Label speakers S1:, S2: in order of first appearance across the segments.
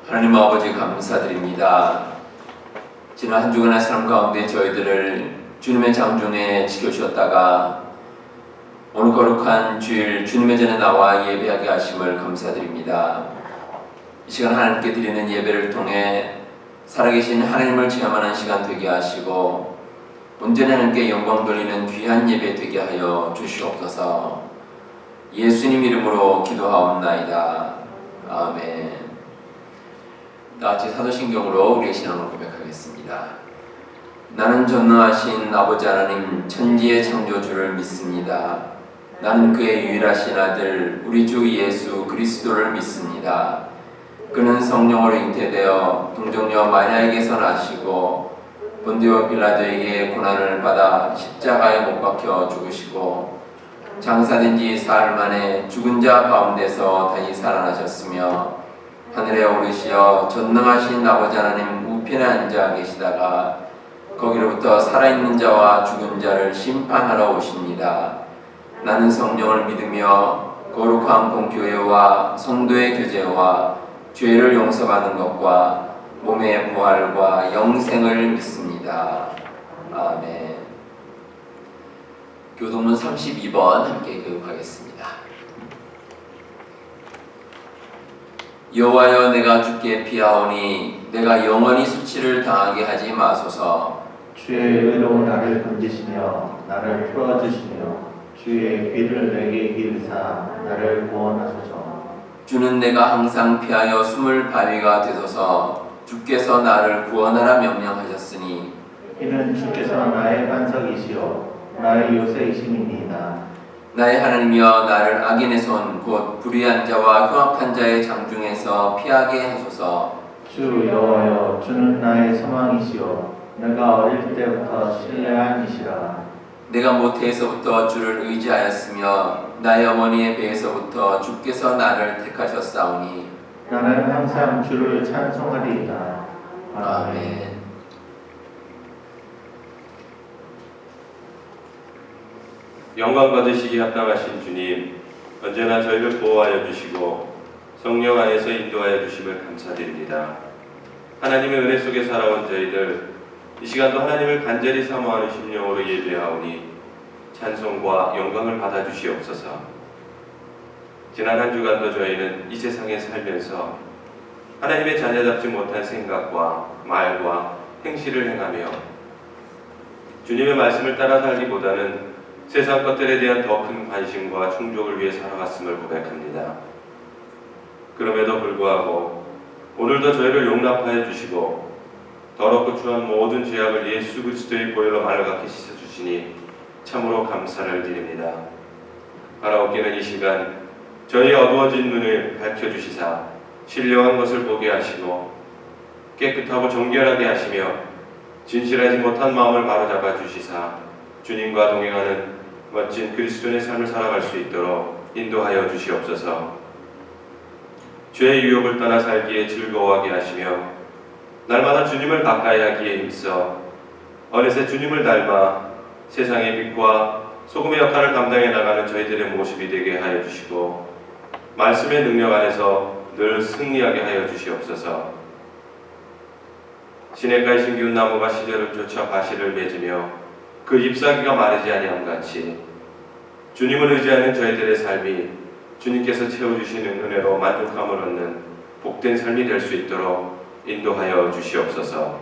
S1: 하나님 아버지 감사드립니다. 지난 한 주간의 삶 가운데 저희들을 주님의 장중에 지켜주셨다가 오늘 거룩한 주일 주님의 전에 나와 예배하게 하심을 감사드립니다. 이 시간 하나님께 드리는 예배를 통해 살아계신 하나님을 체험하는 시간 되게 하시고 온전히 하나님께 영광 돌리는 귀한 예배 되게 하여 주시옵소서. 예수님 이름으로 기도하옵나이다. 아멘. 다같이 사도신경으로 우리의 신앙을 고백하겠습니다. 나는 전능하신 아버지 하나님 천지의 창조주를 믿습니다. 나는 그의 유일하신 아들 우리 주 예수 그리스도를 믿습니다. 그는 성령으로 잉태되어 동정녀 마리아에게서 나시고 본디오 빌라도에게 고난을 받아 십자가에 못 박혀 죽으시고 장사된 지 사흘 만에 죽은 자 가운데서 다시 살아나셨으며 하늘에 오르시어 전능하신 아버지 하나님 우편에 앉아 계시다가 거기로부터 살아있는 자와 죽은 자를 심판하러 오십니다. 나는 성령을 믿으며 거룩한 공교회와 성도의 교제와 죄를 용서받는 것과 몸의 부활과 영생을 믿습니다. 아멘. 교동문 32번 함께 교육하겠습니다. 여호와여 내가 주께 피하오니 내가 영원히 수치를 당하게 하지 마소서.
S2: 주의 의로 나를 건지시며 나를 풀어주시며 주의 귀를 내게 기울사 나를 구원하소서.
S1: 주는 내가 항상 피하여 숨을 바위가 되소서. 주께서 나를 구원하라 명령하셨으니
S2: 이는 주께서 나의 반석이시오 나의 요새이심이니이다.
S1: 나의 하나님이여 나를 악인의 손 곧 불의한 자와 흉악한 자의 장중에서 피하게 하소서.
S2: 주 여호와여 주는 나의 소망이시오 내가 어릴 때부터 신뢰한 이시라.
S1: 내가 모태에서부터 주를 의지하였으며 나의 어머니의 배에서부터 주께서 나를 택하셨사오니
S2: 나는 항상 주를 찬송하리이다.
S1: 아멘.
S3: 영광 받으시기 합당하신 주님, 언제나 저희를 보호하여 주시고 성령 안에서 인도하여 주심을 감사드립니다. 하나님의 은혜 속에 살아온 저희들, 이 시간도 하나님을 간절히 사모하는 심령으로 예배하오니 찬송과 영광을 받아 주시옵소서. 지난 한 주간도 저희는 이 세상에 살면서 하나님의 자녀답지 못한 생각과 말과 행실을 행하며 주님의 말씀을 따라 살기보다는 세상 것들에 대한 더 큰 관심과 충족을 위해 살아갔음을 고백합니다. 그럼에도 불구하고 오늘도 저희를 용납하여 주시고 더럽고 추한 모든 죄악을 예수 그리스도의 보혈로 말갛게 씻어주시니 참으로 감사를 드립니다. 바라옵기는 이 시간 저희 어두워진 눈을 밝혀주시사 신령한 것을 보게 하시고 깨끗하고 정결하게 하시며 진실하지 못한 마음을 바로잡아 주시사 주님과 동행하는 멋진 그리스도인의 삶을 살아갈 수 있도록 인도하여 주시옵소서. 죄의 유혹을 떠나 살기에 즐거워하게 하시며 날마다 주님을 가까이 하기에 힘써 어느새 주님을 닮아 세상의 빛과 소금의 역할을 감당해 나가는 저희들의 모습이 되게 하여 주시고 말씀의 능력 안에서 늘 승리하게 하여 주시옵소서. 시냇가에 심기운 나무가 시절을 쫓아 과실을 맺으며 그 잎사귀가 마르지 아니함같이 주님을 의지하는 저희들의 삶이 주님께서 채워주시는 은혜로 만족함을 얻는 복된 삶이 될 수 있도록 인도하여 주시옵소서.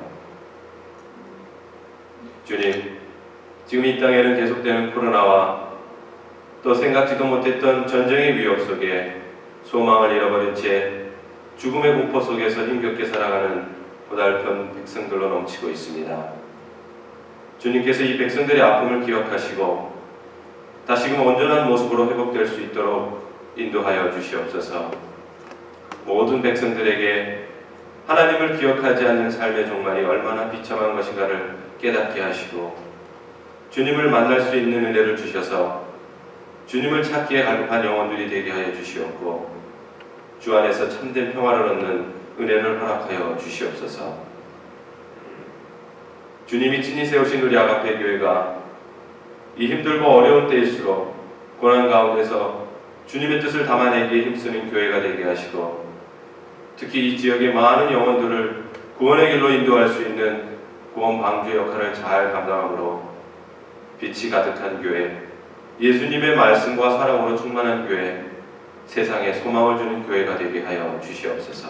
S3: 주님, 지금 이 땅에는 계속되는 코로나와 또 생각지도 못했던 전쟁의 위협 속에 소망을 잃어버린 채 죽음의 공포 속에서 힘겹게 살아가는 고달픈 백성들로 넘치고 있습니다. 주님께서 이 백성들의 아픔을 기억하시고 다시금 온전한 모습으로 회복될 수 있도록 인도하여 주시옵소서. 모든 백성들에게 하나님을 기억하지 않는 삶의 종말이 얼마나 비참한 것인가를 깨닫게 하시고 주님을 만날 수 있는 은혜를 주셔서 주님을 찾기에 갈급한 영혼들이 되게 하여 주시옵고 주 안에서 참된 평화를 얻는 은혜를 허락하여 주시옵소서. 주님이 친히 세우신 우리 아가페 교회가 이 힘들고 어려운 때일수록 고난 가운데서 주님의 뜻을 담아내기에 힘쓰는 교회가 되게 하시고 특히 이 지역의 많은 영혼들을 구원의 길로 인도할 수 있는 구원 방주 역할을 잘 감당하므로 빛이 가득한 교회, 예수님의 말씀과 사랑으로 충만한 교회, 세상에 소망을 주는 교회가 되게 하여 주시옵소서.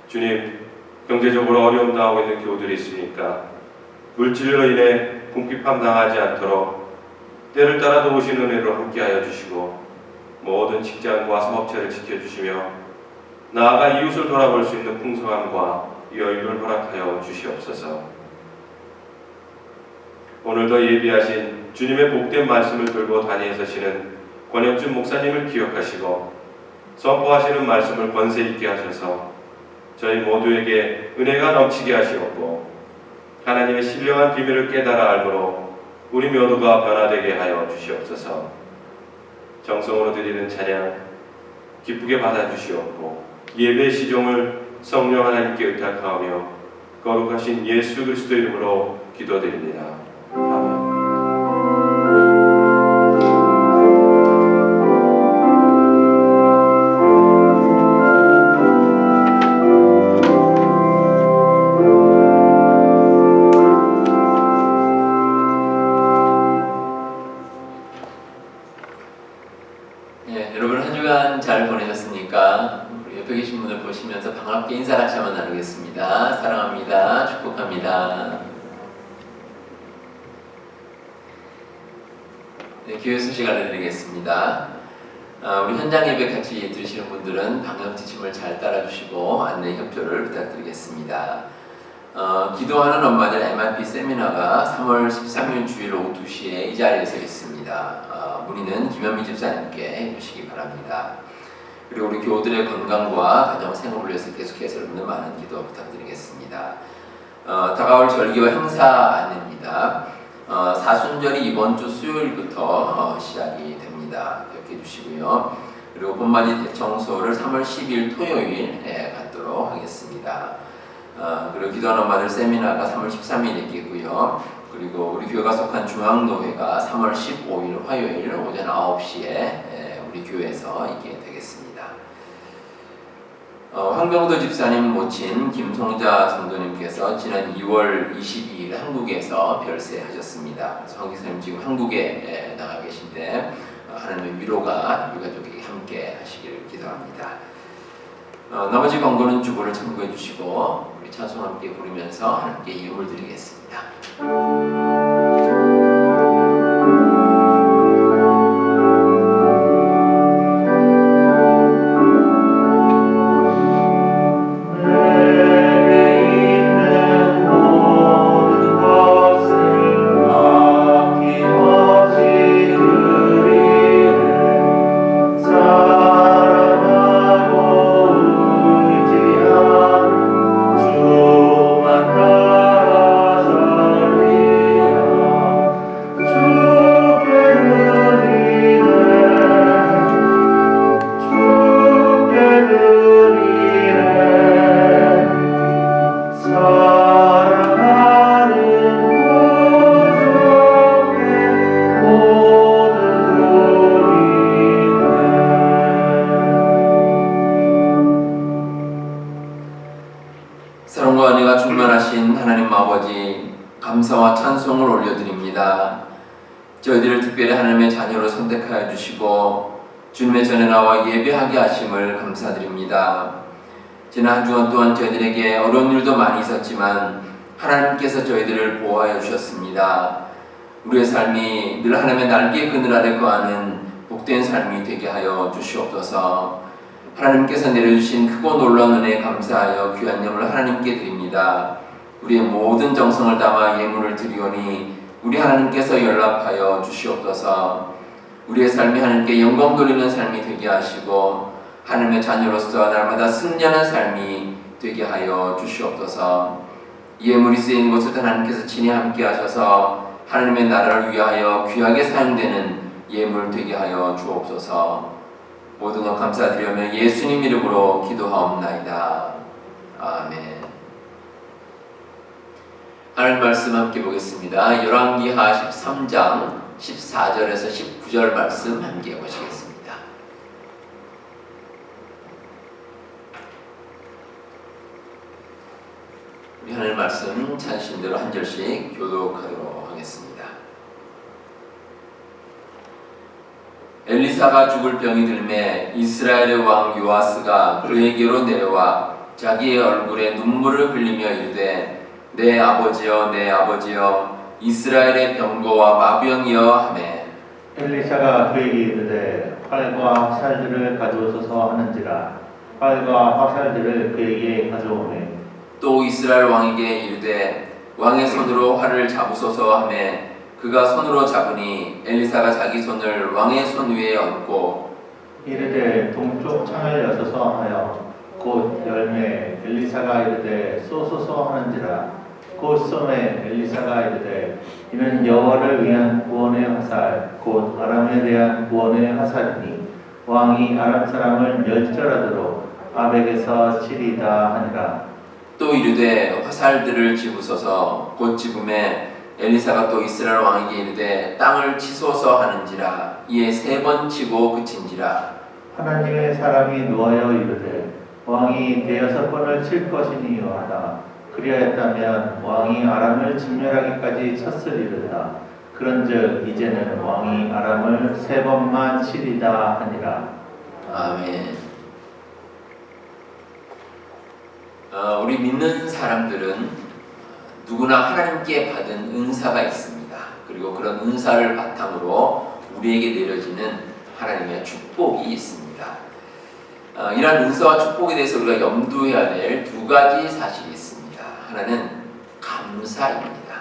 S3: 주님, 경제적으로 어려움 당하고 있는 교우들이 있으니까 물질로 인해 궁핍함 당하지 않도록 때를 따라 도우신 은혜로 함께하여 주시고 모든 직장과 사업체를 지켜주시며 나아가 이웃을 돌아볼 수 있는 풍성함과 여유를 허락하여 주시옵소서. 오늘도 예비하신 주님의 복된 말씀을 들고 다니엘서 씨는 권혁준 목사님을 기억하시고 선포하시는 말씀을 권세 있게 하셔서 저희 모두에게 은혜가 넘치게 하시옵고 하나님의 신령한 비밀을 깨달아 알므로 우리 모두가 변화되게 하여 주시옵소서. 정성으로 드리는 찬양 기쁘게 받아주시옵고 예배 시종을 성령 하나님께 의탁하오며 거룩하신 예수 그리스도 이름으로 기도드립니다. 아멘.
S1: 여러분 한 주간 잘 보내셨습니까? 우리 옆에 계신 분을 보시면서 반갑게 인사 같이 한번 나누겠습니다. 사랑합니다. 축복합니다. 네, 교회 소식 알려드리겠습니다. 우리 현장 예배 같이 들으시는 분들은 방역 지침을 잘 따라주시고 안내 협조를 부탁드리겠습니다. 기도하는 엄마들 MRP 세미나가 3월 13일 주일 오후 2시에 이 자리에서 있습니다. 문의는 김현미 집사님께 해주시기 바랍니다. 그리고 우리 교우들의 건강과 가정 생업을 위해서 계속해서 여러분들 많은 기도 부탁드리겠습니다. 다가올 절기와 행사 안내입니다. 사순절이 이번 주 수요일부터 시작이 됩니다. 기억해 주시고요. 그리고 봄맞이 대청소를 3월 10일 토요일에 갖도록 하겠습니다. 그리고 기도하는 엄마들 세미나가 3월 13일에 있겠고요. 그리고 우리 교회가 속한 중앙노회가 3월 15일 화요일 오전 9시에 우리 교회에서 있게 되겠습니다. 황병도 집사님 모친 김송자 성도님께서 지난 2월 22일 한국에서 별세하셨습니다. 황 집사님 지금 한국에 나가 계신데 하나님의 위로가 유가족에게 함께 하시길 기도합니다. 나머지 권고는 주보를 참고해 주시고 우리 찬송 함께 부르면서 하나님께 예물 드리겠습니다. 사랑과 은혜가 충만하신 하나님 아버지, 감사와 찬송을 올려드립니다. 저희들을 특별히 하나님의 자녀로 선택하여 주시고 주님의 전에 나와 예배하게 하심을 감사드립니다. 지난 한 주간 동안 저희들에게 어려운 일도 많이 있었지만 하나님께서 저희들을 보호하여 주셨습니다. 우리의 삶이 늘 하나님의 날개 그늘 아래 거하는 복된 삶이 되게 하여 주시옵소서. 하나님께서 내려주신 크고 놀라운 은혜에 감사하여 귀한 예물을 하나님께 드립니다. 우리의 모든 정성을 담아 예물을 드리오니 우리 하나님께서 연락하여 주시옵소서. 우리의 삶이 하나님께 영광 돌리는 삶이 되게 하시고 하나님의 자녀로서 날마다 승리하는 삶이 되게 하여 주시옵소서. 예물이 쓰인 곳을 하나님께서 친히 함께 하셔서 하나님의 나라를 위하여 귀하게 사용되는 예물 되게 하여 주옵소서. 모든 것 감사드리며 예수님 이름으로 기도하옵나이다. 아멘. 하나님 말씀 함께 보겠습니다. 열왕기하 13장 14절에서 19절 말씀 함께 보시겠습니다. 우리 하나님 말씀 자신대로 한 절씩 교독하도록 하겠습니다. 엘리사가 죽을 병이 들매 이스라엘의 왕 요아스가 그에게로 내려와 자기의 얼굴에 눈물을 흘리며 이르되 내 아버지여 내 아버지여 이스라엘의 병거와 마병이여 하매
S2: 엘리사가 그에게 이르되 활과 화살들을 가져오소서 하는지라 활과 화살들을 그에게 가져오매
S1: 또 이스라엘 왕에게 이르되 왕의 손으로 활을 잡으소서 하매 그가 손으로 잡으니 엘리사가 자기 손을 왕의 손 위에 얹고
S2: 이르되 동쪽 창을 여소서 하여 곧 열매 엘리사가 이르되 쏘소서 하는지라 곧 쏘매 엘리사가 이르되 이는 여호와를 위한 구원의 화살 곧 아람에 대한 구원의 화살이니 왕이 아람 사람을 멸절하도록 아벡에서 치리다 하니라.
S1: 또 이르되 화살들을 집으소서 곧 집음에 엘리사가 또 이스라엘 왕에게 이르되 땅을 치소서 하는지라 이에 3번 치고 그친지라.
S2: 하나님의 사람이 누워여 이르되 왕이 6번을 칠 것이니요하다. 그리하였다면 왕이 아람을 진멸하기까지 쳤으리로다. 그런즉 이제는 왕이 아람을 3번만 치리다 하니라.
S1: 아멘. 우리 믿는 사람들은 누구나 하나님께 받은 은사가 있습니다. 그리고 그런 은사를 바탕으로 우리에게 내려지는 하나님의 축복이 있습니다. 이러한 은사와 축복에 대해서 우리가 염두해야 될 2가지 사실이 있습니다. 하나는 감사입니다.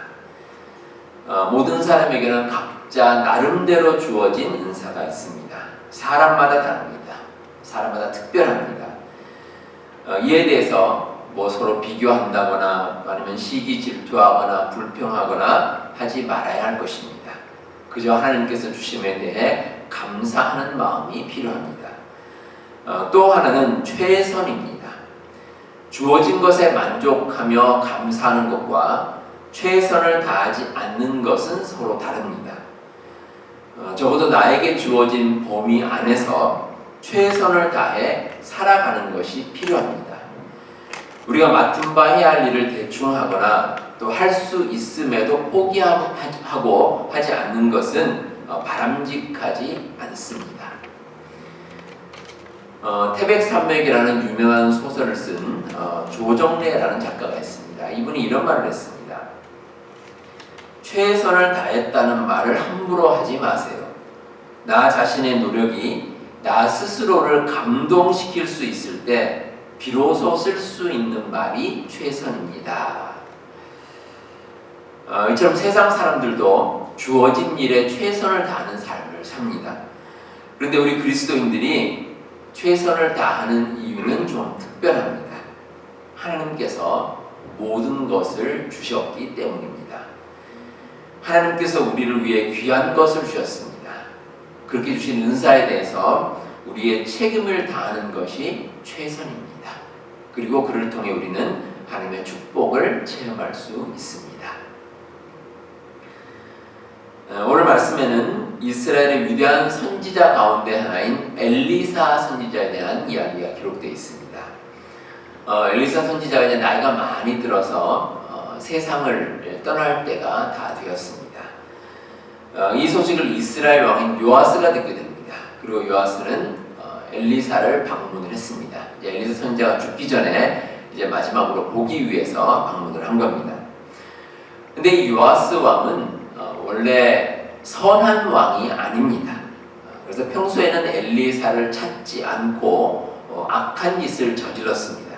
S1: 모든 사람에게는 각자 나름대로 주어진 은사가 있습니다. 사람마다 다릅니다. 사람마다 특별합니다. 이에 대해서 서로 비교한다거나 아니면 시기 질투하거나 불평하거나 하지 말아야 할 것입니다. 그저 하나님께서 주심에 대해 감사하는 마음이 필요합니다. 또 하나는 최선입니다. 주어진 것에 만족하며 감사하는 것과 최선을 다하지 않는 것은 서로 다릅니다. 적어도 나에게 주어진 범위 안에서 최선을 다해 살아가는 것이 필요합니다. 우리가 맡은 바 해야 할 일을 대충 하거나 또 할 수 있음에도 포기하고 하지 않는 것은 바람직하지 않습니다. 태백산맥이라는 유명한 소설을 쓴 조정래라는 작가가 있습니다. 이분이 이런 말을 했습니다. 최선을 다했다는 말을 함부로 하지 마세요. 나 자신의 노력이 나 스스로를 감동시킬 수 있을 때 비로소 쓸 수 있는 말이 최선입니다. 이처럼 세상 사람들도 주어진 일에 최선을 다하는 삶을 삽니다. 그런데 우리 그리스도인들이 최선을 다하는 이유는 좀 특별합니다. 하나님께서 모든 것을 주셨기 때문입니다. 하나님께서 우리를 위해 귀한 것을 주셨습니다. 그렇게 주신 은사에 대해서 우리의 책임을 다하는 것이 최선입니다. 그리고 그를 통해 우리는 하나님의 축복을 체험할 수 있습니다. 오늘 말씀에는 이스라엘의 위대한 선지자 가운데 하나인 엘리사 선지자에 대한 이야기가 기록되어 있습니다. 엘리사 선지자가 이제 나이가 많이 들어서 세상을 떠날 때가 다 되었습니다. 이 소식을 이스라엘 왕인 요아스가 듣게 됩니다. 그리고 요아스는 엘리사를 방문을 했습니다. 이제 엘리사 선지자가 죽기 전에 이제 마지막으로 보기 위해서 방문을 한 겁니다. 근데 이 요아스 왕은 원래 선한 왕이 아닙니다. 그래서 평소에는 엘리사를 찾지 않고 악한 짓을 저질렀습니다.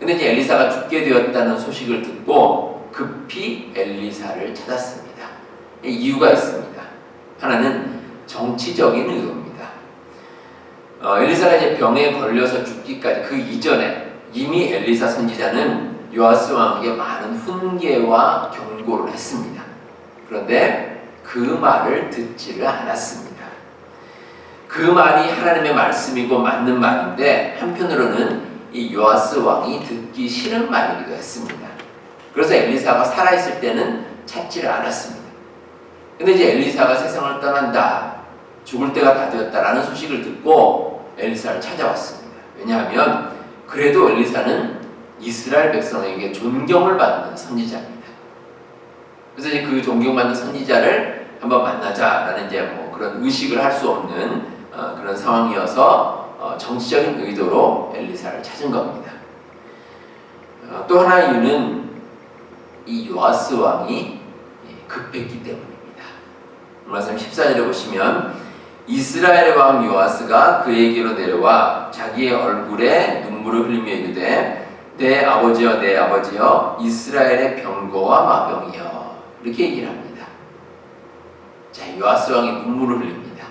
S1: 근데 이제 엘리사가 죽게 되었다는 소식을 듣고 급히 엘리사를 찾았습니다. 이유가 있습니다. 하나는 정치적인 의도입니다. 엘리사가 이제 병에 걸려서 죽기까지 그 이전에 이미 엘리사 선지자는 요아스 왕에게 많은 훈계와 경고를 했습니다. 그런데 그 말을 듣지를 않았습니다. 그 말이 하나님의 말씀이고 맞는 말인데 한편으로는 이 요아스 왕이 듣기 싫은 말이기도 했습니다. 그래서 엘리사가 살아있을 때는 찾지를 않았습니다. 근데 이제 엘리사가 세상을 떠난다, 죽을 때가 다 되었다라는 소식을 듣고 엘리사를 찾아왔습니다. 왜냐하면 그래도 엘리사는 이스라엘 백성에게 존경을 받는 선지자입니다. 그래서 이제 그 존경받는 선지자를 한번 만나자라는 이제 뭐 그런 의식을 할 수 없는 그런 상황이어서 정치적인 의도로 엘리사를 찾은 겁니다. 또 하나의 이유는 이 요아스 왕이 급했기 때문입니다. 말씀 14절에 보시면 이스라엘의 왕 요아스가 그에게로 내려와 자기의 얼굴에 눈물을 흘리며 이르되 내 아버지여 내 아버지여 이스라엘의 병거와 마병이여 이렇게 얘기를 합니다. 자, 요아스 왕이 눈물을 흘립니다.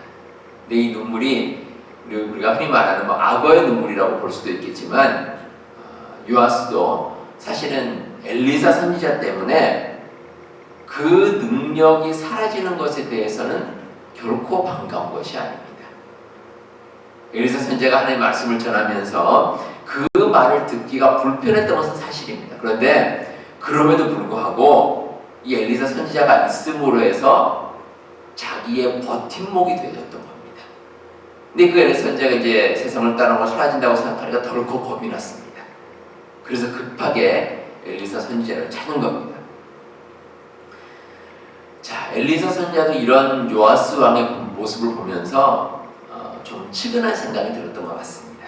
S1: 근데 이 눈물이 우리가 흔히 말하는 뭐 악어의 눈물이라고 볼 수도 있겠지만 요아스도 사실은 엘리사 선지자 때문에 그 능력이 사라지는 것에 대해서는 결코 반가운 것이 아닙니다. 엘리사 선지자가 하나님의 말씀을 전하면서 그 말을 듣기가 불편했던 것은 사실입니다. 그런데 그럼에도 불구하고 이 엘리사 선지자가 있음으로 해서 자기의 버팀목이 되어졌던 겁니다. 근데 그 엘리사 선지자가 이제 세상을 떠나고 사라진다고 생각하니까 덜컥 겁이 났습니다. 그래서 급하게 엘리사 선지자를 찾은 겁니다. 자, 엘리사 선지자도 이런 요아스 왕의 모습을 보면서 좀 측은한 생각이 들었던 것 같습니다.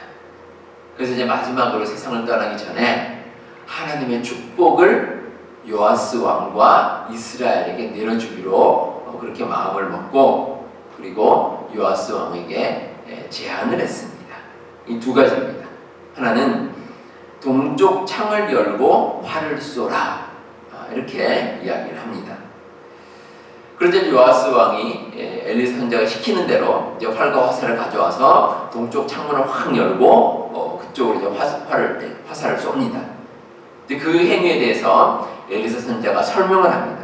S1: 그래서 이제 마지막으로 세상을 떠나기 전에 하나님의 축복을 요아스 왕과 이스라엘에게 내려주기로 그렇게 마음을 먹고 그리고 요아스 왕에게 제안을 했습니다. 이 두 가지입니다. 하나는 동쪽 창을 열고 활을 쏘라 이렇게 이야기를 합니다. 그런데 요아스 왕이 엘리사 선지자가 시키는 대로 이제 활과 화살을 가져와서 동쪽 창문을 확 열고 그쪽으로 이제 화살을 쏩니다. 이제 그 행위에 대해서 엘리사 선지자가 설명을 합니다.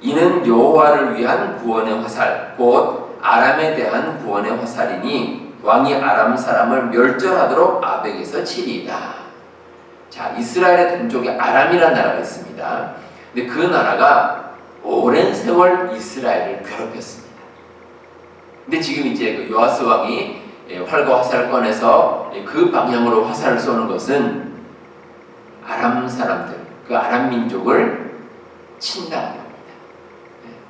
S1: 이는 여호와를 위한 구원의 화살, 곧 아람에 대한 구원의 화살이니 왕이 아람 사람을 멸절하도록 아벡에서 치리이다. 자, 이스라엘의 동쪽에 아람이라는 나라가 있습니다. 근데 그 나라가 오랜 세월 이스라엘을 괴롭혔습니다. 근데 지금 이제 그 요아스 왕이 활과 화살을 꺼내서 그 방향으로 화살을 쏘는 것은 아람 사람들, 그 아람 민족을 친다는 겁니다.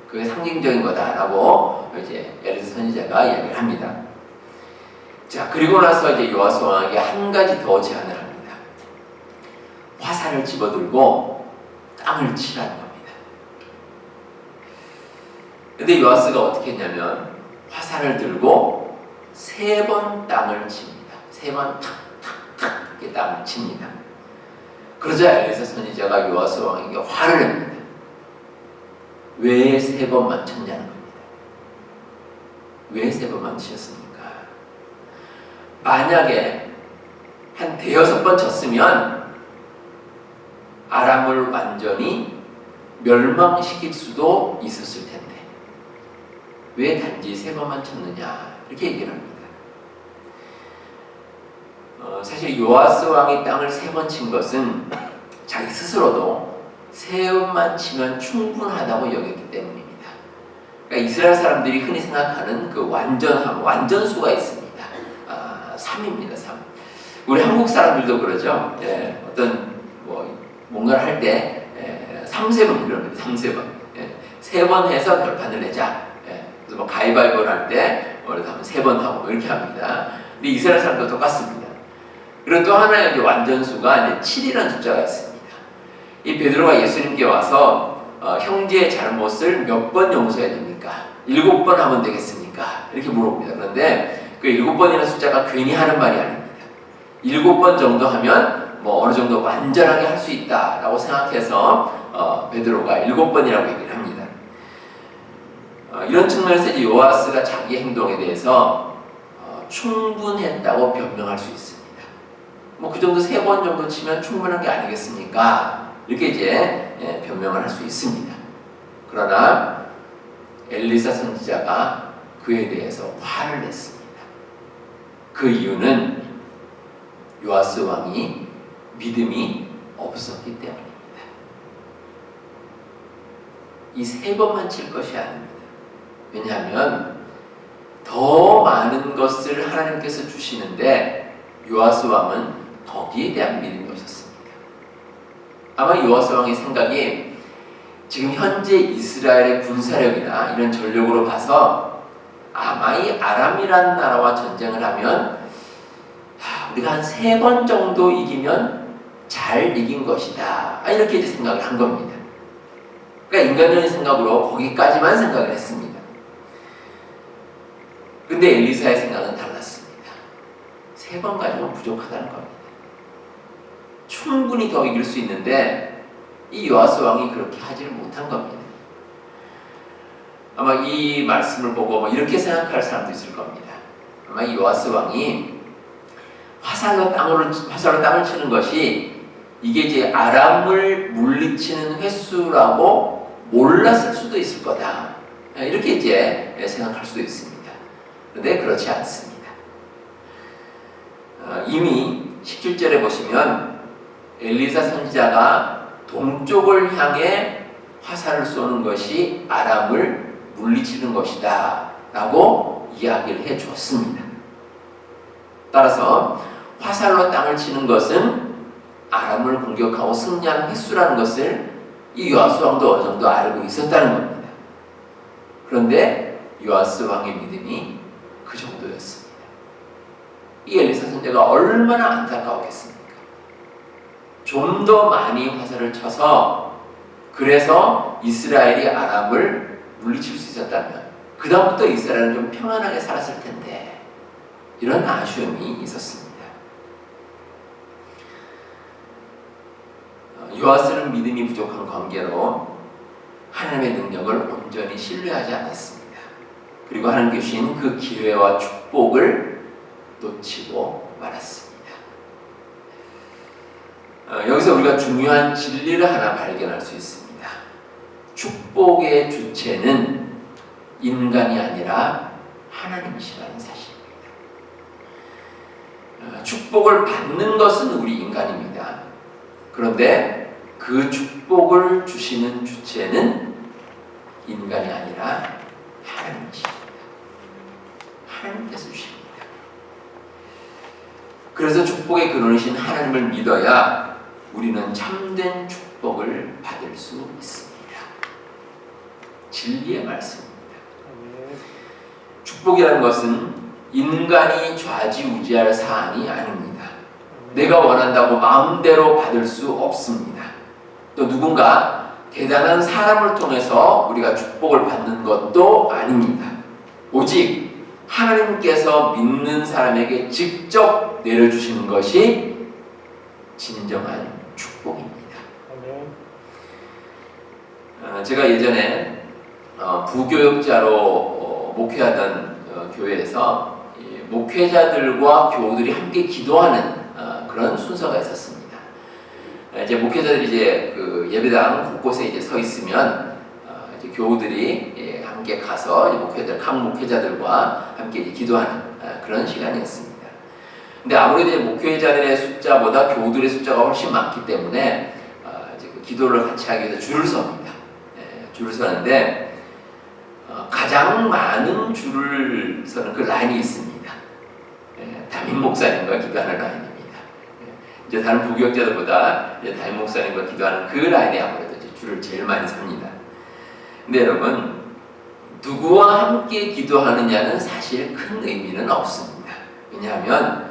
S1: 그게 상징적인 거다라고 이제 엘리사 선지자가 이야기를 합니다. 자, 그리고 나서 이제 요아스 왕에게 한 가지 더 제안을 합니다. 화살을 집어들고 땅을 치라는 겁니다. 근데 요아스가 어떻게 했냐면 화살을 들고 3번 땅을 칩니다. 3번 탁탁탁 이렇게 땅을 칩니다. 그러자 엘리사 선지자가 요아스 왕에게 화를 냅니다. 왜 3번만 쳤냐는 겁니다. 왜 3번만 치셨습니까? 만약에 한 5-6번 쳤으면 아람을 완전히 멸망시킬 수도 있었을 텐데 왜 단지 3번만 쳤느냐 이렇게 얘기를 합니다. 사실 요아스 왕이 땅을 3번 친 것은 자기 스스로도 3번만 치면 충분하다고 여겼기 때문입니다. 그러니까 이스라엘 사람들이 흔히 생각하는 그 완전수가 있습니다. 3입니다. 3. 우리 한국 사람들도 그러죠. 어떤 뭔가를 할 때 3-3번 그럽니다. 3-3번. 3번 해서 결판을 내자. 그래서 뭐 가위바위보를 할 때 하면 3번 하고 이렇게 합니다. 근데 이스라엘 사람도 똑같습니다. 그리고 또 하나의 완전수가 7이라는 숫자가 있습니다. 이 베드로가 예수님께 와서 형제의 잘못을 몇 번 용서해야 됩니까? 7번 하면 되겠습니까? 이렇게 물어봅니다. 그런데 그 7번이라는 숫자가 괜히 하는 말이 아닙니다. 7번 정도 하면 뭐 어느 정도 완전하게 할 수 있다라고 생각해서 베드로가 7번이라고 얘기를 합니다. 이런 측면에서 이제 요아스가 자기 행동에 대해서 충분했다고 변명할 수 있습니다. 뭐 그 정도 3번 정도 치면 충분한 게 아니겠습니까? 이렇게 이제 변명을 할 수 있습니다. 그러나 엘리사 선지자가 그에 대해서 화를 냈습니다. 그 이유는 요아스 왕이 믿음이 없었기 때문입니다. 이 3번만 칠 것이 아닙니다. 왜냐하면 더 많은 것을 하나님께서 주시는데 요아스 왕은 거기에 대한 믿음이 없었습니다. 아마 요아스 왕의 생각이 지금 현재 이스라엘의 군사력이나 이런 전력으로 봐서 아마 이 아람이라는 나라와 전쟁을 하면 우리가 한 3번 정도 이기면 잘 이긴 것이다. 이렇게 이제 생각을 한 겁니다. 그러니까 인간적인 생각으로 거기까지만 생각을 했습니다. 근데 엘리사의 생각은 달랐습니다. 3번 가지고는 부족하다는 겁니다. 충분히 더 이길 수 있는데 이 요아스 왕이 그렇게 하지를 못한 겁니다. 아마 이 말씀을 보고 이렇게 생각할 사람도 있을 겁니다. 아마 이 요아스 왕이 화살로 땅을 치는 것이 이게 이제 아람을 물리치는 횟수라고 몰랐을 수도 있을 거다. 이렇게 이제 생각할 수도 있습니다. 그런데 그렇지 않습니다. 이미 17절에 보시면 엘리사 선지자가 동쪽을 향해 화살을 쏘는 것이 아람을 물리치는 것이다 라고 이야기를 해 주었습니다. 따라서 화살로 땅을 치는 것은 아람을 공격하고 승리하는 횟수라는 것을 이 요아스 왕도 어느 정도 알고 있었다는 겁니다. 그런데 요아스 왕의 믿음이 그 정도였습니다. 이 엘리사 선지자가 얼마나 안타까웠겠습니까? 좀 더 많이 화살을 쳐서 그래서 이스라엘이 아람을 물리칠 수 있었다면 그 다음부터 이스라엘은 좀 평안하게 살았을 텐데 이런 아쉬움이 있었습니다. 요아스는 믿음이 부족한 관계로 하나님의 능력을 온전히 신뢰하지 않았습니다. 그리고 하나님 주신 그 기회와 축복을 놓치고 말았습니다. 여기서 우리가 중요한 진리를 하나 발견할 수 있습니다. 축복의 주체는 인간이 아니라 하나님이시라는 사실입니다. 축복을 받는 것은 우리 인간입니다. 그런데 그 축복을 주시는 주체는 인간이 아니라 하나님이십니다. 하나님께서 주십니다. 그래서 축복의 근원이신 하나님을 믿어야 우리는 참된 축복을 받을 수 있습니다. 진리의 말씀입니다. 축복이라는 것은 인간이 좌지우지할 사안이 아닙니다. 내가 원한다고 마음대로 받을 수 없습니다. 또 누군가 대단한 사람을 통해서 우리가 축복을 받는 것도 아닙니다. 오직 하나님께서 믿는 사람에게 직접 내려주시는 것이 진정한 축복입니다. 제가 예전에 부교육자로 목회하던 교회에서 목회자들과 교우들이 함께 기도하는 그런 순서가 있었습니다. 이제 목회자들이 이제 그 예배당 곳곳에 이제 서 있으면 이제 교우들이 함께 가서 각 목회자들과 함께 이제 기도하는 그런 시간이었습니다. 근데 아무래도 이제 목회자들의 숫자보다 교우들의 숫자가 훨씬 많기 때문에 이제 그 기도를 같이 하기 위해서 줄을 섭니다. 줄을 서는데 가장 많은 줄을 서는 그 라인이 있습니다. 담임 목사님과 기도하는 라인입니다. 이제 다른 부교육자들보다 이제 담임 목사님과 기도하는 그 라인에 아무래도 이제 줄을 제일 많이 섭니다. 근데 여러분, 누구와 함께 기도하느냐는 사실 큰 의미는 없습니다. 왜냐하면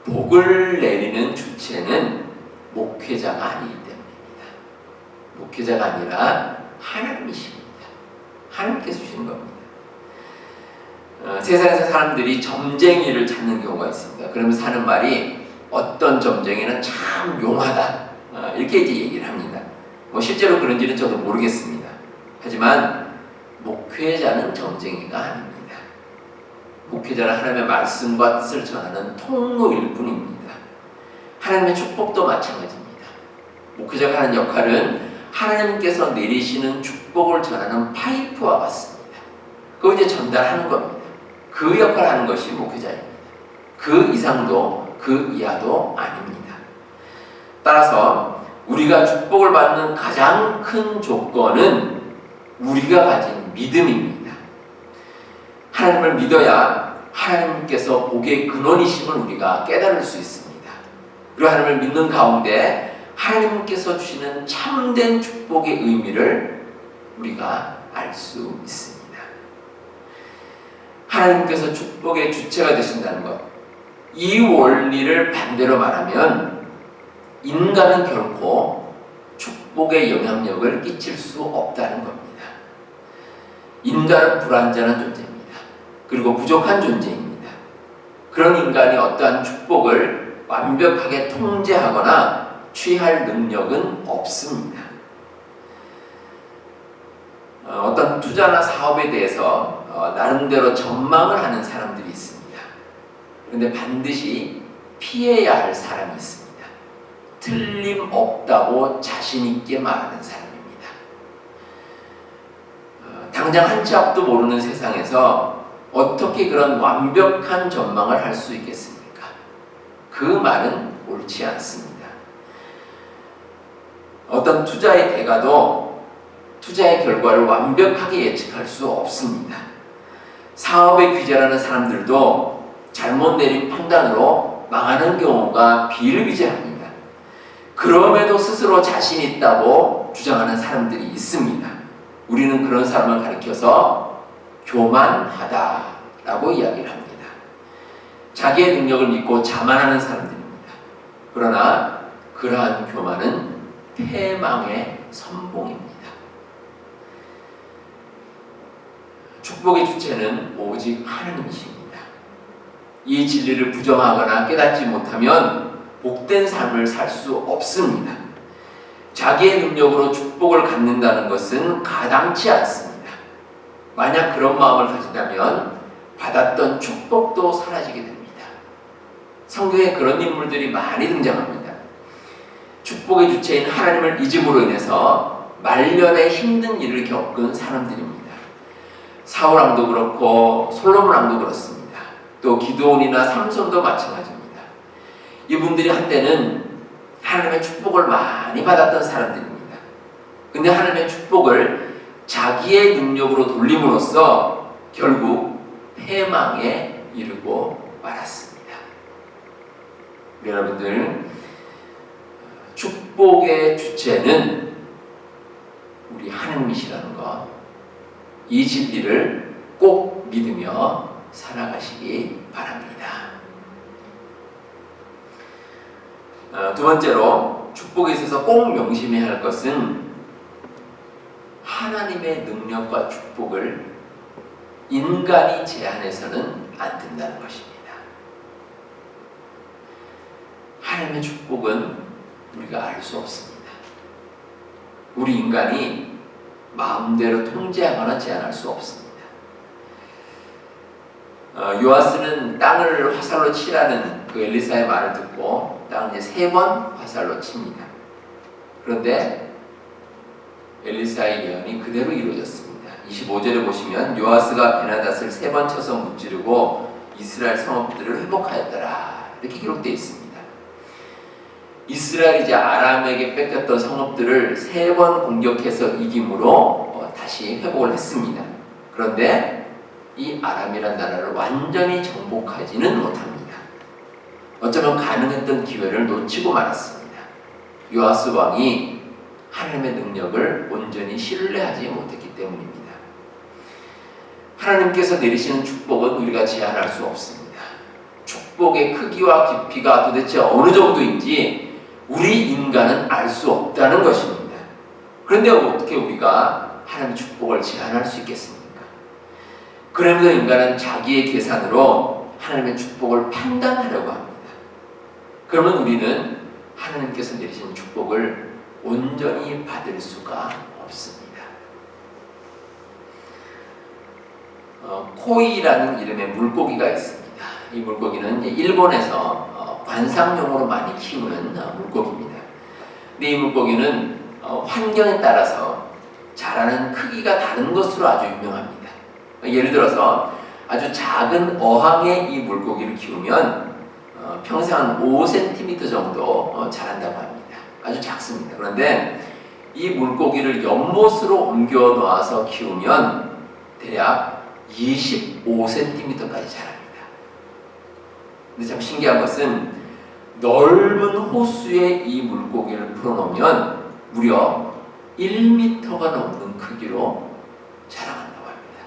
S1: 복을 내리는 주체는 목회자가 아니기 때문입니다. 목회자가 아니라 하나님이십니다. 하나님께서 주시는 겁니다. 세상에서 사람들이 점쟁이를 찾는 경우가 있습니다. 그러면서 하는 말이 어떤 점쟁이는 참 용하다, 이렇게 이제 얘기를 합니다. 실제로 그런지는 저도 모르겠습니다. 하지만 목회자는 점쟁이가 아닙니다. 목회자는 하나님의 말씀과 뜻을 전하는 통로일 뿐입니다. 하나님의 축복도 마찬가지입니다. 목회자가 하는 역할은 하나님께서 내리시는 축복을 전하는 파이프와 같습니다. 그걸 이제 전달하는 겁니다. 그 역할을 하는 것이 목회자입니다. 그 이상도 그 이하도 아닙니다. 따라서 우리가 축복을 받는 가장 큰 조건은 우리가 가진 믿음입니다. 하나님을 믿어야 하나님께서 복의 근원이심을 우리가 깨달을 수 있습니다. 그리고 하나님을 믿는 가운데 하나님께서 주시는 참된 축복의 의미를 우리가 알 수 있습니다. 하나님께서 축복의 주체가 되신다는 것, 이 원리를 반대로 말하면 인간은 결코 축복의 영향력을 끼칠 수 없다는 겁니다. 인간은 불완전한 존재입니다. 그리고 부족한 존재입니다. 그런 인간이 어떠한 축복을 완벽하게 통제하거나 취할 능력은 없습니다. 어떤 투자나 사업에 대해서 나름대로 전망을 하는 사람들이 있습니다. 그런데 반드시 피해야 할 사람이 있습니다. 틀림없다고 자신있게 말하는 사람입니다. 당장 한 치 앞도 모르는 세상에서 어떻게 그런 완벽한 전망을 할 수 있겠습니까? 그 말은 옳지 않습니다. 어떤 투자의 대가도 투자의 결과를 완벽하게 예측할 수 없습니다. 사업의 규제라는 사람들도 잘못 내린 판단으로 망하는 경우가 비일비재합니다. 그럼에도 스스로 자신 있다고 주장하는 사람들이 있습니다. 우리는 그런 사람을 가리켜서 교만하다라고 이야기를 합니다. 자기의 능력을 믿고 자만하는 사람들입니다. 그러나 그러한 교만은 패망의 선봉입니다. 축복의 주체는 오직 하나님이십니다. 이 진리를 부정하거나 깨닫지 못하면 복된 삶을 살 수 없습니다. 자기의 능력으로 축복을 갖는다는 것은 가당치 않습니다. 만약 그런 마음을 가진다면 받았던 축복도 사라지게 됩니다. 성경에 그런 인물들이 많이 등장합니다. 축복의 주체인 하나님을 잊음으로 인해서 말년에 힘든 일을 겪은 사람들입니다. 사울왕도 그렇고 솔로몬왕도 그렇습니다. 또 기드온이나 삼손도 마찬가지입니다. 이분들이 한때는 하나님의 축복을 많이 받았던 사람들입니다. 근데 하나님의 축복을 자기의 능력으로 돌림으로써 결국 패망에 이르고 말았습니다. 여러분들, 축복의 주체는 우리 하나님이시라는 것, 이 진리를 꼭 믿으며 살아가시기 바랍니다. 두 번째로 축복에 있어서 꼭 명심해야 할 것은 하나님의 능력과 축복을 인간이 제한해서는 안 된다는 것입니다. 하나님의 축복은 우리가 알 수 없습니다. 우리 인간이 마음대로 통제하거나 제한할 수 없습니다. 요아스는 땅을 화살로 치라는 그 엘리사의 말을 듣고 땅을 이제 3번 화살로 칩니다. 그런데 엘리사의 예언이 그대로 이루어졌습니다. 25절에 보시면 요아스가 베나닷을 3번 쳐서 무찌르고 이스라엘 성읍들을 회복하였더라, 이렇게 기록되어 있습니다. 이스라엘이 이제 아람에게 뺏겼던 성읍들을 3번 공격해서 이김으로 다시 회복을 했습니다. 그런데 이 아람이란 나라를 완전히 정복하지는 못합니다. 어쩌면 가능했던 기회를 놓치고 말았습니다. 요아스 왕이 하나님의 능력을 온전히 신뢰하지 못했기 때문입니다. 하나님께서 내리시는 축복은 우리가 제한할 수 없습니다. 축복의 크기와 깊이가 도대체 어느 정도인지 우리 인간은 알 수 없다는 것입니다. 그런데 어떻게 우리가 하나님의 축복을 제한할 수 있겠습니까? 그러면서 인간은 자기의 계산으로 하나님의 축복을 판단하려고 합니다. 그러면 우리는 하나님께서 내리신 축복을 온전히 받을 수가 없습니다. 코이라는 이름의 물고기가 있습니다. 이 물고기는 일본에서 관상용으로 많이 키우는 물고기입니다. 근데 이 물고기는 환경에 따라서 자라는 크기가 다른 것으로 아주 유명합니다. 예를 들어서 아주 작은 어항에 이 물고기를 키우면 평생 한 5cm 정도 자란다고 합니다. 아주 작습니다. 그런데 이 물고기를 연못으로 옮겨 놓아서 키우면 대략 25cm까지 자랍니다. 근데 참 신기한 것은 넓은 호수에 이 물고기를 풀어놓으면 무려 1m가 넘는 크기로 자라간다고 합니다.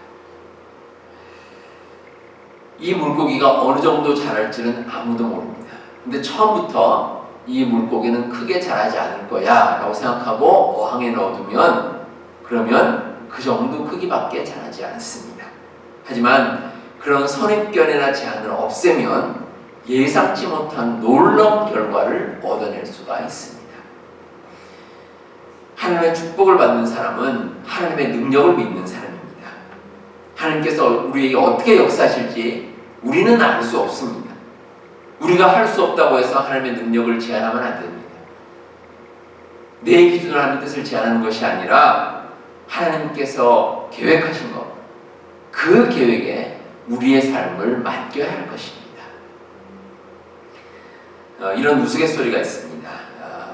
S1: 이 물고기가 어느 정도 자랄지는 아무도 모릅니다. 근데 처음부터 이 물고기는 크게 자라지 않을 거야 라고 생각하고 어항에 넣어두면 그러면 그 정도 크기밖에 자라지 않습니다. 하지만 그런 선입견이나 제한을 없애면 예상치 못한 놀라운 결과를 얻어낼 수가 있습니다. 하나님의 축복을 받는 사람은 하나님의 능력을 믿는 사람입니다. 하나님께서 우리에게 어떻게 역사하실지 우리는 알 수 없습니다. 우리가 할 수 없다고 해서 하나님의 능력을 제한하면 안 됩니다. 내 기준으로 하나님의 뜻을 제한하는 것이 아니라 하나님께서 계획하신 것, 그 계획에 우리의 삶을 맡겨야 할 것입니다. 이런 우스갯소리가 있습니다.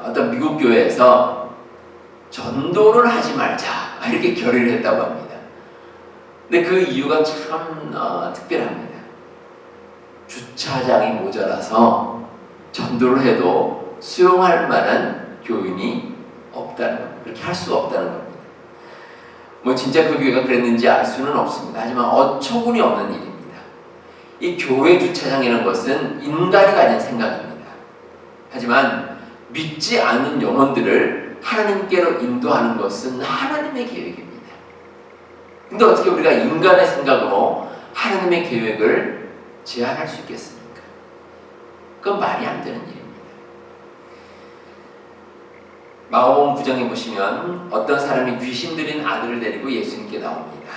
S1: 어떤 미국 교회에서 전도를 하지 말자 이렇게 결의를 했다고 합니다. 근데 그 이유가 참 특별합니다. 주차장이 모자라서 전도를 해도 수용할 만한 교인이 없다는 겁니다. 그렇게 할 수가 없다는 겁니다. 뭐 진짜 그 교회가 그랬는지 알 수는 없습니다. 하지만 어처구니 없는 일입니다. 이 교회 주차장이라는 것은 인간이 가진 생각입니다. 하지만 믿지 않는 영혼들을 하나님께로 인도하는 것은 하나님의 계획입니다. 근데 어떻게 우리가 인간의 생각으로 하나님의 계획을 제한할 수 있겠습니까? 그건 말이 안 되는 일입니다. 마가복음 9장에 보시면 어떤 사람이 귀신 들린 아들을 데리고 예수님께 나옵니다.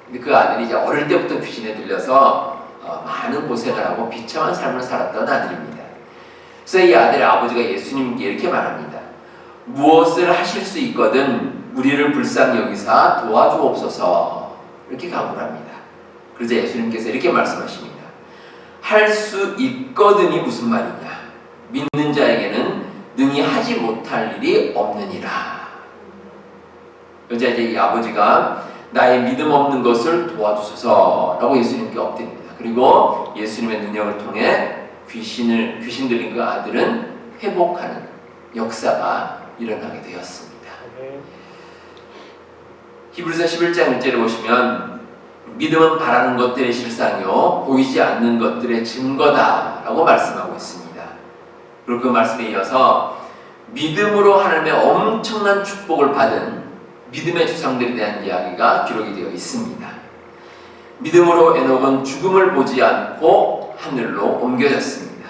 S1: 근데 그 아들이 이제 어릴 때부터 귀신에 들려서 많은 고생을 하고 비참한 삶을 살았던 아들입니다. 그래서 이 아들의 아버지가 예수님께 이렇게 말합니다. 무엇을 하실 수 있거든 우리를 불쌍히 여기사 도와주옵소서. 이렇게 간구를 합니다. 그러자 예수님께서 이렇게 말씀하십니다. 할 수 있거든이 무슨 말이냐? 믿는 자에게는 능히 하지 못할 일이 없느니라. 그러자 이제 이 아버지가 나의 믿음 없는 것을 도와주소서라고 예수님께 엎드립니다. 그리고 예수님의 능력을 통해 귀신 들린 그 아들은 회복하는 역사가 일어나게 되었습니다. 히브리서 11장 1절에 보시면 믿음은 바라는 것들의 실상이요 보이지 않는 것들의 증거다라고 말씀하고 있습니다. 그리고 그 말씀에 이어서 믿음으로 하나님의 엄청난 축복을 받은 믿음의 조상들에 대한 이야기가 기록이 되어 있습니다. 믿음으로 에녹은 죽음을 보지 않고 하늘로 옮겨졌습니다.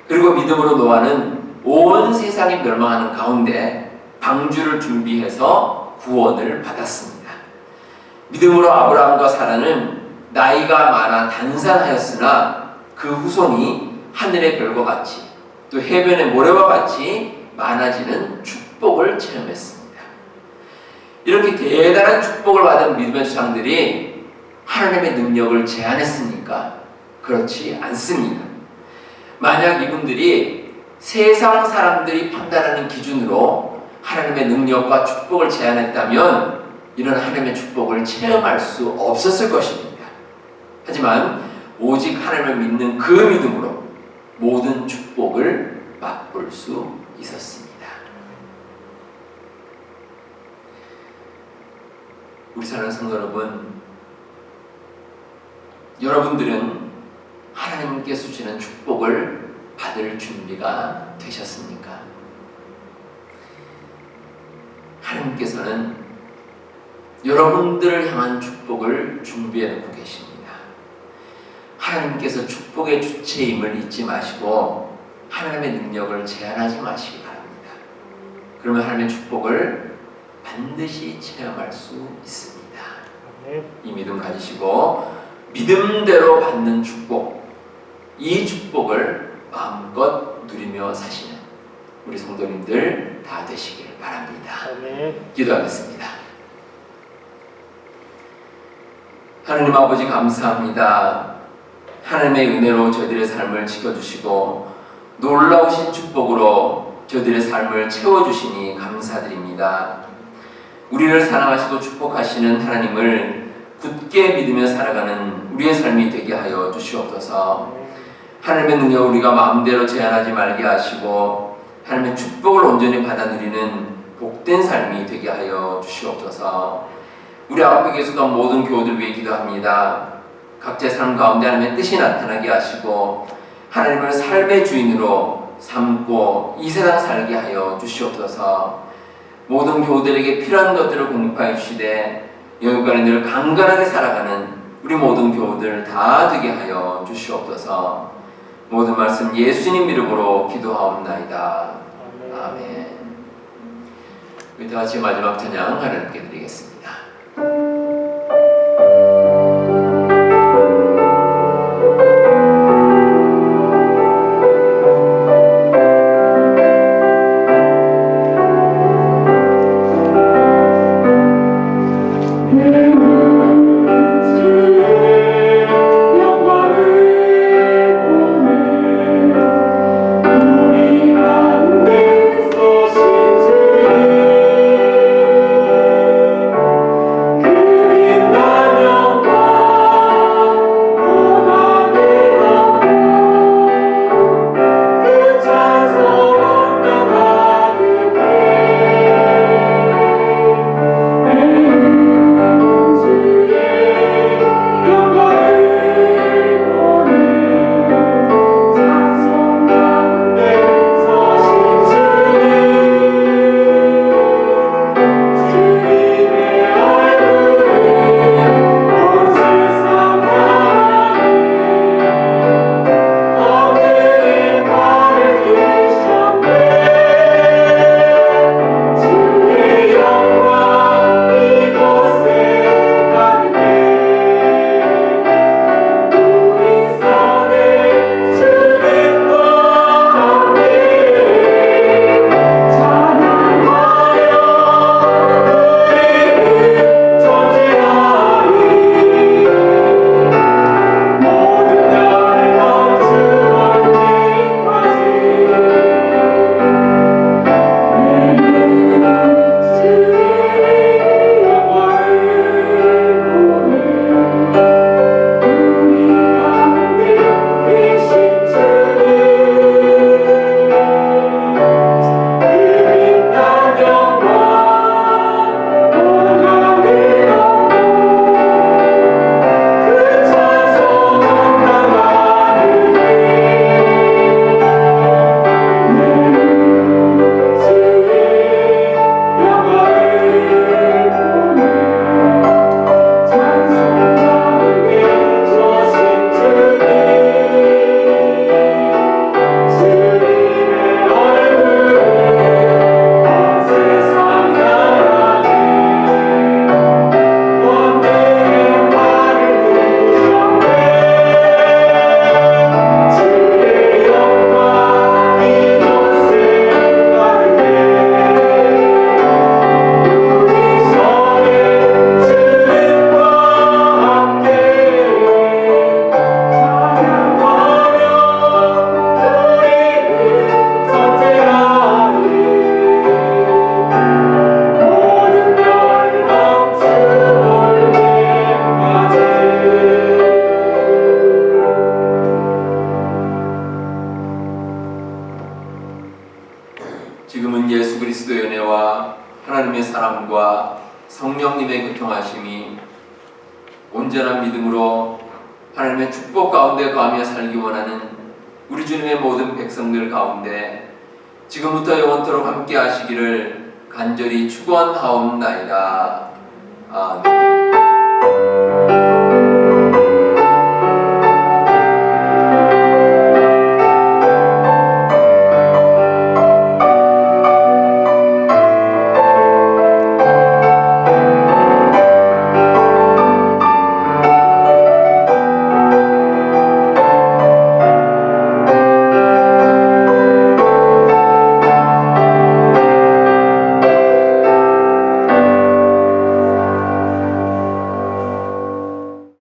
S1: 그리고 믿음으로 노아는 온 세상이 멸망하는 가운데 방주를 준비해서 구원을 받았습니다. 믿음으로 아브라함과 사라는 나이가 많아 단산하였으나 그 후손이 하늘의 별과 같이 또 해변의 모래와 같이 많아지는 축복을 체험했습니다. 이렇게 대단한 축복을 받은 믿음의 조상들이 하나님의 능력을 제한했습니까? 그렇지 않습니다. 만약 이분들이 세상 사람들이 판단하는 기준으로 하나님의 능력과 축복을 제한했다면 이런 하나님의 축복을 체험할 수 없었을 것입니다. 하지만 오직 하나님을 믿는 그 믿음으로 모든 축복을 맛볼 수 있었습니다. 우리 사랑하는 성도 여러분, 여러분들은 하나님께서 주시는 축복을 받을 준비가 되셨습니까? 하나님께서는 여러분들을 향한 축복을 준비해 놓고 계십니다. 하나님께서 축복의 주체임을 잊지 마시고 하나님의 능력을 제한하지 마시기 바랍니다. 그러면 하나님의 축복을 반드시 체험할 수 있습니다. 이 믿음 가지시고 믿음대로 받는 축복, 이 축복을 마음껏 누리며 사시는 우리 성도님들 다 되시길 바랍니다. 기도하겠습니다. 하나님 아버지 감사합니다. 하나님의 은혜로 저희들의 삶을 지켜주시고 놀라우신 축복으로 저희들의 삶을 채워주시니 감사드립니다. 우리를 사랑하시고 축복하시는 하나님을 굳게 믿으며 살아가는 우리의 삶이 되게 하여 주시옵소서. 하나님의 능력을 우리가 마음대로 제한하지 말게 하시고 하나님의 축복을 온전히 받아 누리는 복된 삶이 되게 하여 주시옵소서. 우리 앞에 계속한 모든 교우들 위해 기도합니다. 각자의 삶 가운데 하나님의 뜻이 나타나게 하시고 하나님을 삶의 주인으로 삼고 이 세상 살게 하여 주시옵소서. 모든 교우들에게 필요한 것들을 공급하여 주시되 영육간에 늘 강건하게 살아가는 우리 모든 교우들 다 되게 하여 주시옵소서. 모든 말씀 예수님 이름으로 기도하옵나이다. 아멘. 우리 다 같이 마지막 찬양 하나님께 드리겠습니다. 지금은 예수 그리스도의 은혜와 하나님의 사랑과 성령님의 교통하심이 온전한 믿음으로 하나님의 축복 가운데 거하며 살기 원하는 우리 주님의 모든 백성들 가운데 지금부터 영원토록 함께 하시기를 간절히 축원하옵나이다. 아멘.